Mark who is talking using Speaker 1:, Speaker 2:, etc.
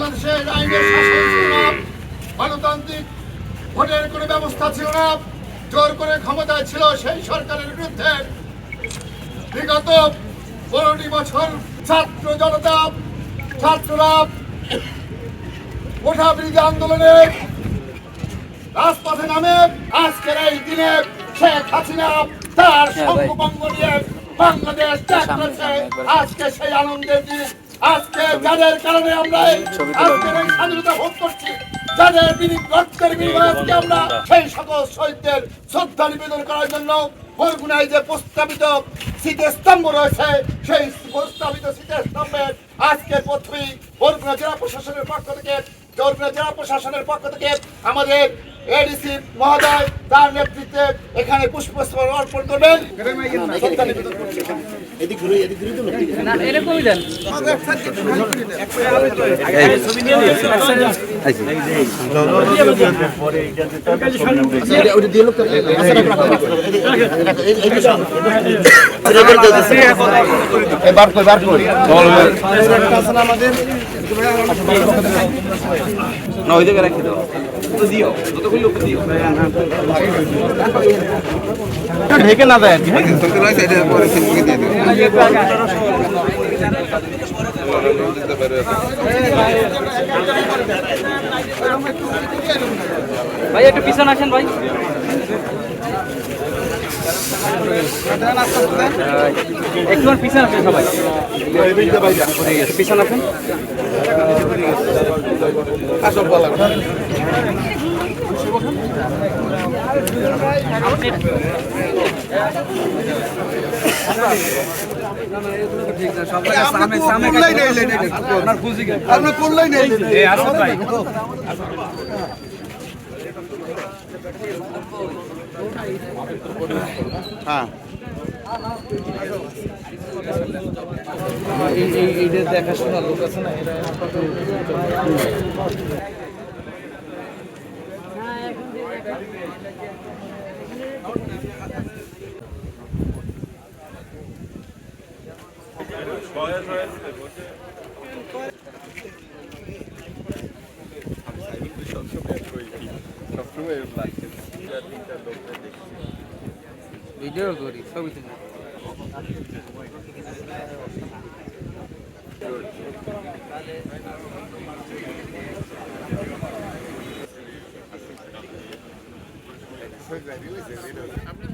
Speaker 1: বাংলাদেশের আইনের শাসন ছিল না, গণতান্ত্রিক ভোটের কোনো ব্যবস্থা ছিল না, জোর করে ক্ষমতায় ছিল সেই সরকারের বিরুদ্ধে বিগত 15টি বছর ছাত্র জনতা ছাত্ররা কোঠা বিরোধী আন্দোলনে রাজপথে নামে আজকের এই দিনে শেখ হাসিনা তার সঙ্গভঙ্গ নিয়ে বাংলাদেশ ত্যাগ করেছে। আজকে সেই আনন্দের দিন, আজকে যাদের কারণে আমরা আজকের এই স্বাধীনতা ভোগ করছি, যাদের রক্তের বিনিময়ে আজকে আমরা সেই সকল শহীদদের শ্রদ্ধা নিবেদন করার জন্য বরগুনায় যে প্রস্তাবিত স্মৃতিস্তম্ভ রয়েছে, সেই প্রস্তাবিত স্মৃতিস্তম্ভের আজকের প্রথমেই বরগুনা জেলা প্রশাসনের পক্ষ থেকে আমাদের এডিসি মহোদয় তার নেতৃত্বে এখানে পুষ্পস্তবক অর্পণ করবেন।
Speaker 2: ঢেকে না দেয় ভাই, একটু পিছনে আসেন ভাই। একটু পিছনে আসেন সবাই, পিছনে আসেন।
Speaker 1: হ্যাঁ,
Speaker 2: এইটা দেখাশোনা লোক আছে না, ভিডিও করি ছবি তুলি।
Speaker 1: আপনি